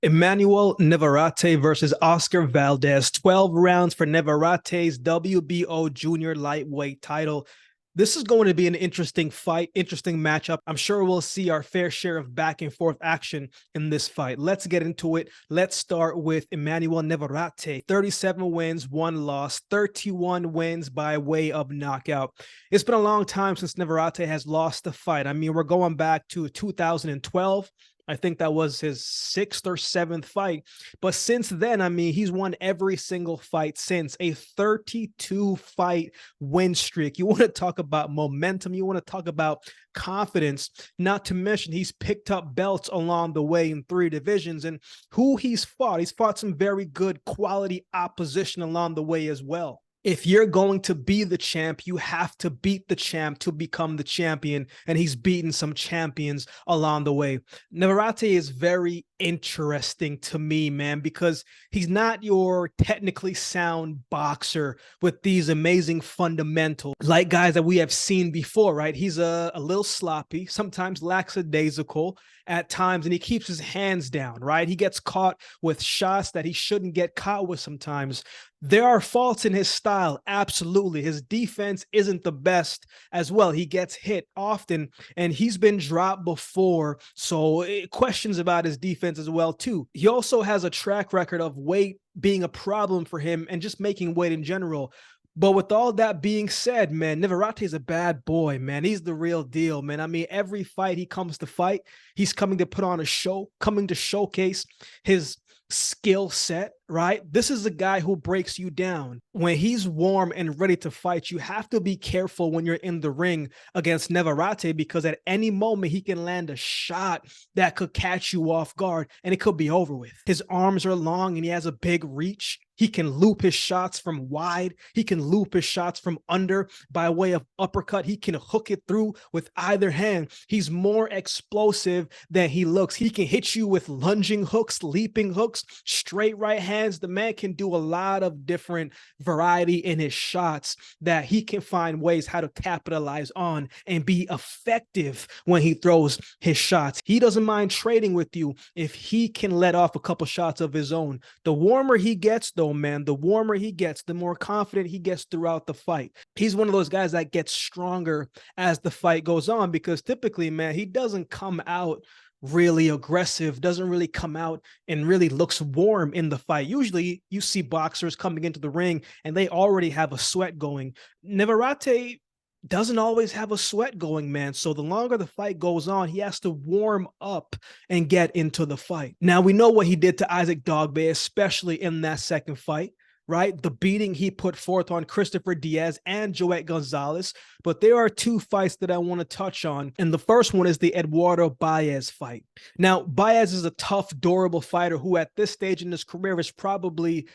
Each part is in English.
Emanuel Navarrete versus Óscar Valdez. 12 rounds for Navarrete's WBO junior lightweight title. This is going to be an interesting fight, interesting matchup. I'm sure we'll see our fair share of back and forth action in this fight. Let's get into it. Let's start with Emanuel Navarrete. 37 wins, 1 loss, 31 wins by way of knockout. It's been a long time since Navarrete has lost a fight. I mean, we're going back to 2012. I think that was his 6th or 7th fight. But since then, I mean, he's won every single fight since. A 32 fight win streak. You want to talk about momentum. You want to talk about confidence. Not to mention, he's picked up belts along the way in 3 divisions. And who he's fought some very good quality opposition along the way as well. If you're going to be the champ, you have to beat the champ to become the champion. And he's beaten some champions along the way. Navarrete is very interesting to me, man, because he's not your technically sound boxer with these amazing fundamentals like guys that we have seen before, right? He's a little sloppy, sometimes lackadaisical at times, and he keeps his hands down, right? He gets caught with shots that he shouldn't get caught with sometimes. There are faults in his style, absolutely. His defense isn't the best as well. He gets hit often, and he's been dropped before, so questions about his defense as well, too. He also has a track record of weight being a problem for him and just making weight in general. But with all that being said, man, Navarrete is a bad boy, man. He's the real deal, man. I mean, every fight he comes to fight, he's coming to put on a show, coming to showcase his skill set, right? This is a guy who breaks you down. When he's warm and ready to fight, you have to be careful when you're in the ring against Navarrete, because at any moment he can land a shot that could catch you off guard and it could be over with. His arms are long and he has a big reach. He can loop his shots from wide. He can loop his shots from under by way of uppercut. He can hook it through with either hand. He's more explosive than he looks. He can hit you with lunging hooks, leaping hooks, straight right hands. The man can do a lot of different variety in his shots that he can find ways how to capitalize on and be effective when he throws his shots. He doesn't mind trading with you if he can let off a couple shots of his own. The warmer he gets, though, man, the warmer he gets, the more confident he gets throughout the fight. He's one of those guys that gets stronger as the fight goes on, because typically, man, he doesn't come out really aggressive, doesn't really come out and really looks warm in the fight. Usually you see boxers coming into the ring and they already have a sweat going. Navarrete doesn't always have a sweat going, man. So the longer the fight goes on, he has to warm up and get into the fight. Now, we know what he did to Isaac Dogboe, especially in that second fight, right? The beating he put forth on Christopher Diaz and Joet Gonzalez. But there are 2 fights that I want to touch on. And the first one is the Eduardo Baez fight. Now, Baez is a tough, durable fighter who at this stage in his career is probably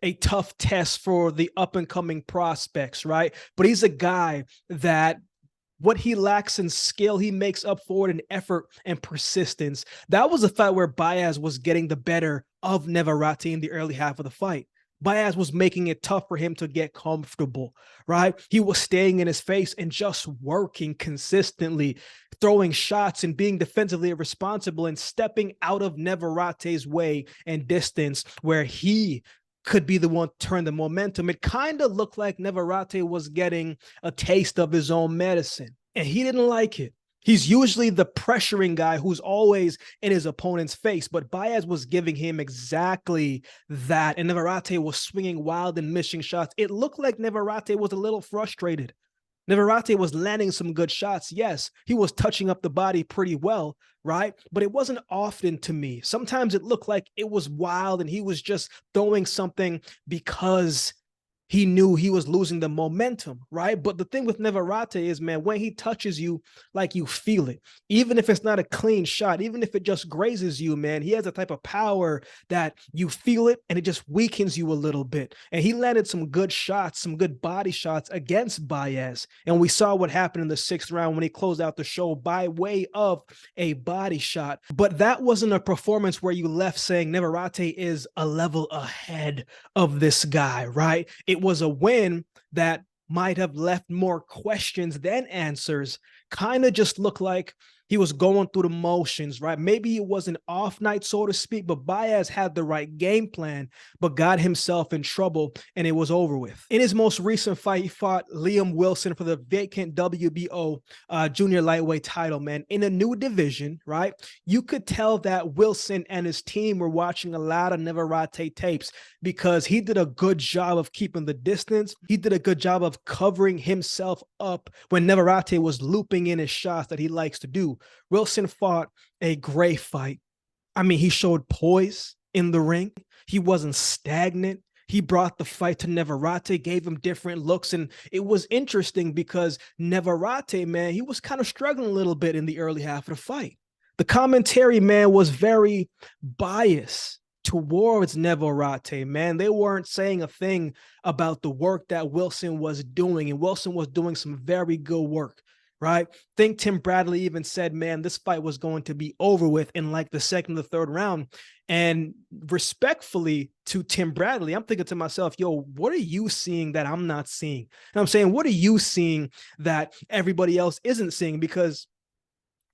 a tough test for the up-and-coming prospects, right? But he's a guy that what he lacks in skill, he makes up for it in effort and persistence. That was a fight where Baez was getting the better of Navarrete in the early half of the fight. Baez was making it tough for him to get comfortable, right? He was staying in his face and just working consistently, throwing shots and being defensively responsible and stepping out of Navarrete's way and distance where he could be the one to turn the momentum. It kind of looked like Navarrete was getting a taste of his own medicine, and he didn't like it. He's usually the pressuring guy who's always in his opponent's face, but Baez was giving him exactly that, and Navarrete was swinging wild and missing shots. It looked like Navarrete was a little frustrated. Navarrete was landing some good shots. Yes, he was touching up the body pretty well, right? But it wasn't often to me. Sometimes it looked like it was wild and he was just throwing something because he knew he was losing the momentum, right? But the thing with Navarrete is, man, when he touches you, like, you feel it. Even if it's not a clean shot, even if it just grazes you, man, he has a type of power that you feel it and it just weakens you a little bit. And he landed some good shots, some good body shots against Baez. And we saw what happened in the 6th round when he closed out the show by way of a body shot. But that wasn't a performance where you left saying Navarrete is a level ahead of this guy, right? It was a win that might have left more questions than answers. Kind of just looked like He was going through the motions, right? Maybe it was an off night, so to speak, but Baez had the right game plan, but got himself in trouble, and it was over with. In his most recent fight, he fought Liam Wilson for the vacant WBO junior lightweight title, man, in a new division, right? You could tell that Wilson and his team were watching a lot of Navarrete tapes because he did a good job of keeping the distance. He did a good job of covering himself up when Navarrete was looping in his shots that he likes to do. Wilson fought a great fight. I mean, he showed poise in the ring. He wasn't stagnant. He brought the fight to Navarrete, gave him different looks. And it was interesting because Navarrete, man, he was kind of struggling a little bit in the early half of the fight. The commentary, man, was very biased towards Navarrete, man. They weren't saying a thing about the work that Wilson was doing, and Wilson was doing some very good work, right? I think Tim Bradley even said, man, this fight was going to be over with in like the second or third round. And respectfully to Tim Bradley, I'm thinking to myself, yo, what are you seeing that I'm not seeing? And I'm saying, what are you seeing that everybody else isn't seeing? Because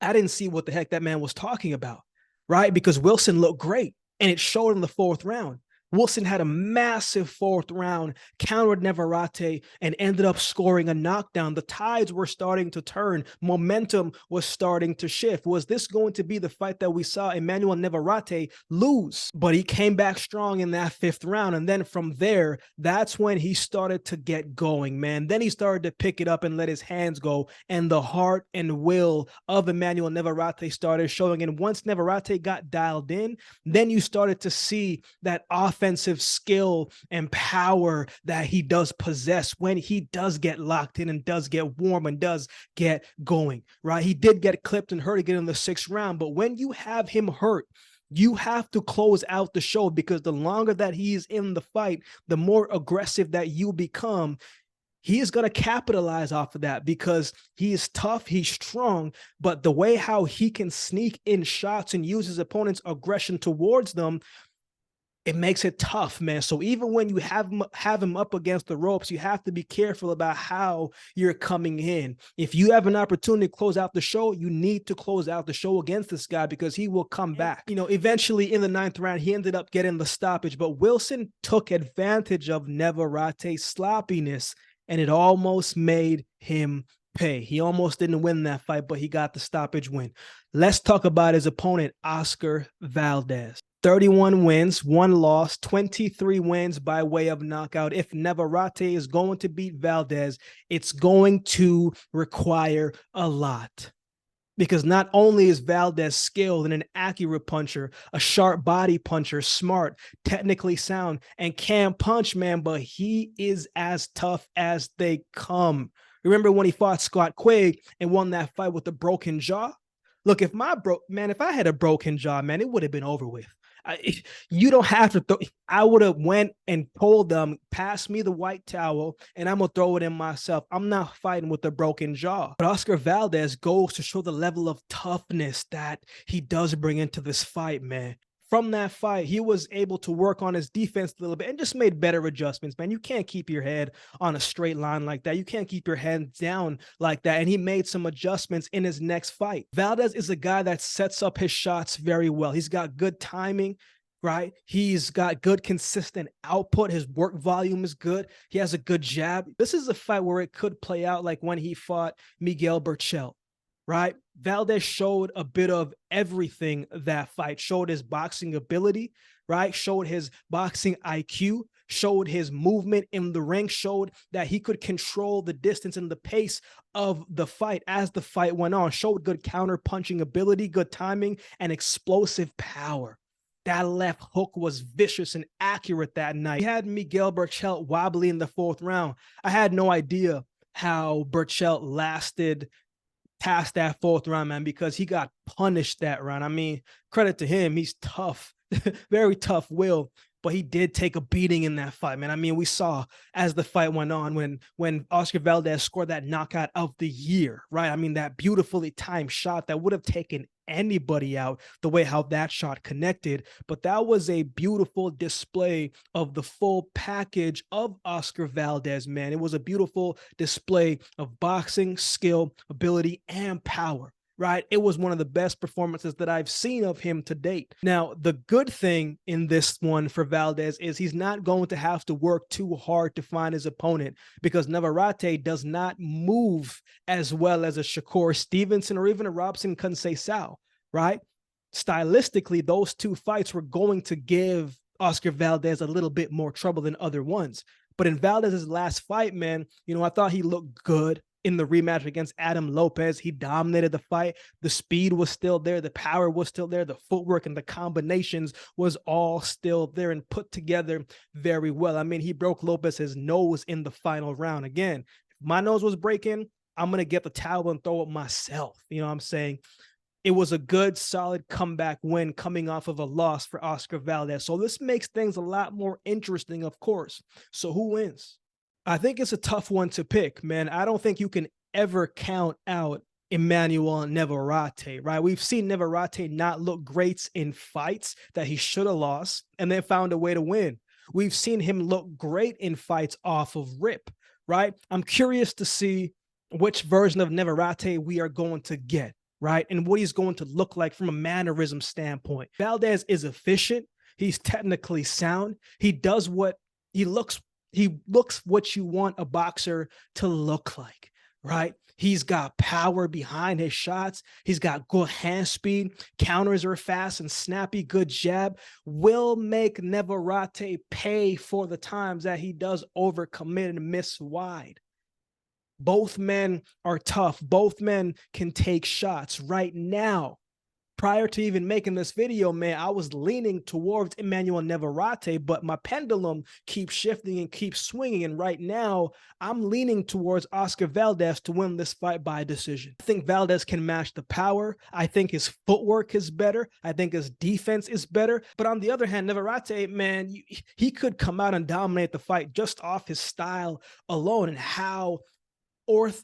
I didn't see what the heck that man was talking about, right? Because Wilson looked great, and it showed in the fourth round. Wilson had a massive fourth round, countered Navarrete, and ended up scoring a knockdown. The tides were starting to turn. Momentum was starting to shift. Was this going to be the fight that we saw Emanuel Navarrete lose? But he came back strong in that fifth round. And then from there, that's when he started to get going, man. Then he started to pick it up and let his hands go. And the heart and will of Emanuel Navarrete started showing. And once Navarrete got dialed in, then you started to see that offensive skill and power that he does possess when he does get locked in and does get warm and does get going, right? He did get clipped and hurt again in the sixth round, but when you have him hurt, you have to close out the show, because the longer that he's in the fight, the more aggressive that you become. He is going to capitalize off of that because he is tough, he's strong, but the way how he can sneak in shots and use his opponent's aggression towards them, it makes it tough, man. So even when you have him up against the ropes, you have to be careful about how you're coming in. If you have an opportunity to close out the show, you need to close out the show against this guy, because he will come back. You know, eventually in the ninth round, he ended up getting the stoppage, but Wilson took advantage of Navarrete's sloppiness, and it almost made him pay. He almost didn't win that fight, but he got the stoppage win. Let's talk about his opponent, Óscar Valdez. 31 wins, 1 loss, 23 wins by way of knockout. If Navarrete is going to beat Valdez, it's going to require a lot. Because not only is Valdez skilled and an accurate puncher, a sharp body puncher, smart, technically sound, and can punch, man, but he is as tough as they come. Remember when he fought Scott Quigg and won that fight with a broken jaw? Look, if I had a broken jaw, man, it would have been over with. You don't have to I would have went and told them, pass me the white towel and I'm going to throw it in myself. I'm not fighting with a broken jaw. But Óscar Valdez goes to show the level of toughness that he does bring into this fight, man. From that fight, he was able to work on his defense a little bit and just made better adjustments, man. You can't keep your head on a straight line like that. You can't keep your head down like that. And he made some adjustments in his next fight. Valdez is a guy that sets up his shots very well. He's got good timing, right? He's got good, consistent output. His work volume is good. He has a good jab. This is a fight where it could play out like when he fought Miguel Berchelt, right? Valdez showed a bit of everything that fight, showed his boxing ability, right? Showed his boxing IQ, showed his movement in the ring, showed that he could control the distance and the pace of the fight as the fight went on, showed good counter punching ability, good timing, and explosive power. That left hook was vicious and accurate that night. He had Miguel Berchelt wobbly in the fourth round. I had no idea how Berchelt lasted past that fourth round, man, because he got punished that round. I mean, credit to him. He's tough, very tough will, but he did take a beating in that fight, man. I mean, we saw as the fight went on when Óscar Valdez scored that knockout of the year, right? I mean, that beautifully timed shot that would have taken anybody out, the way how that shot connected. But that was a beautiful display of the full package of Óscar Valdez, man. It was a beautiful display of boxing, skill, ability, and power. right? It was one of the best performances that I've seen of him to date. Now, the good thing in this one for Valdez is he's not going to have to work too hard to find his opponent, because Navarrete does not move as well as a Shakur Stevenson or even a Robson Conceição, right? Stylistically, those two fights were going to give Óscar Valdez a little bit more trouble than other ones. But in Valdez's last fight, man, I thought he looked good in the rematch against Adam Lopez. He dominated the fight. The speed was still there. The power was still there. The footwork and the combinations was all still there and put together very well. I mean, he broke Lopez's nose in the final round. Again, if my nose was breaking, I'm going to get the towel and throw it myself. You know what I'm saying? It was a good, solid comeback win coming off of a loss for Óscar Valdez. So this makes things a lot more interesting, of course. So who wins? I think it's a tough one to pick, man. I don't think you can ever count out Emanuel Navarrete, right? We've seen Navarrete not look great in fights that he should have lost and then found a way to win. We've seen him look great in fights off of rip, right? I'm curious to see which version of Navarrete we are going to get, right? And what he's going to look like from a mannerism standpoint. Valdez is efficient. He's technically sound. He does what he looks what you want a boxer to look like, right? He's got power behind his shots. He's got good hand speed. Counters are fast and snappy. Good jab. Will make Navarrete pay for the times that he does overcommit and miss wide. Both men are tough. Both men can take shots. Right now, prior to even making this video, man, I was leaning towards Emanuel Navarrete, but my pendulum keeps shifting and keeps swinging. And right now, I'm leaning towards Óscar Valdez to win this fight by decision. I think Valdez can match the power. I think his footwork is better. I think his defense is better. But on the other hand, Navarrete, man, he could come out and dominate the fight just off his style alone and how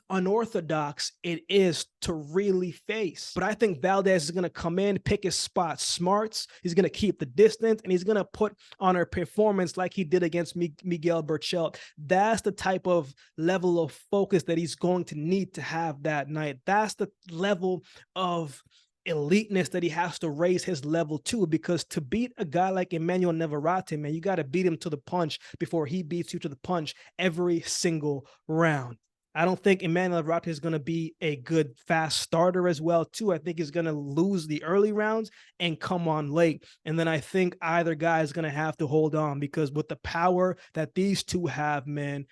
unorthodox it is to really face. But I think Valdez is going to come in, pick his spots smarts. He's going to keep the distance, and he's going to put on a performance like he did against Miguel Berchelt. That's the type of level of focus that he's going to need to have that night. That's the level of eliteness that he has to raise his level to, because to beat a guy like Emanuel Navarrete, man, you got to beat him to the punch before he beats you to the punch every single round. I don't think Emanuel Navarrete is going to be a good fast starter as well, too. I think he's going to lose the early rounds and come on late. And then I think either guy is going to have to hold on, because with the power that these two have, man,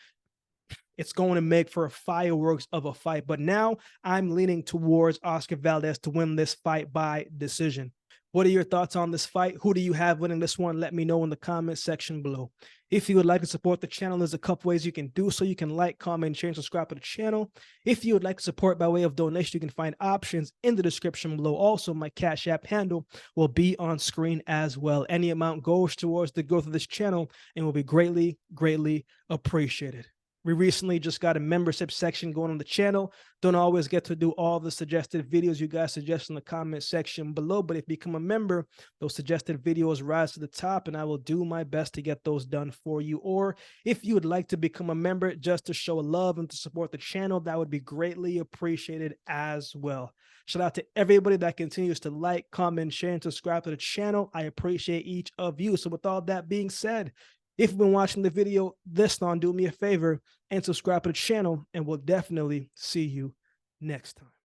it's going to make for a fireworks of a fight. But now I'm leaning towards Óscar Valdez to win this fight by decision. What are your thoughts on this fight? Who do you have winning this one? Let me know in the comment section below. If you would like to support the channel, there's a couple ways you can do so. You can like, comment, share, and subscribe to the channel. If you would like to support by way of donation, you can find options in the description below. Also, my Cash App handle will be on screen as well. Any amount goes towards the growth of this channel and will be greatly, greatly appreciated. We recently just got a membership section going on the channel. Don't always get to do all the suggested videos you guys suggest in the comment section below, but if you become a member, those suggested videos rise to the top, and I will do my best to get those done for you. Or if you would like to become a member just to show love and to support the channel, that would be greatly appreciated as well. Shout out to everybody that continues to like, comment, share, and subscribe to the channel. I appreciate each of you. So with all that being said, if you've been watching the video this long, do me a favor and subscribe to the channel, and we'll definitely see you next time.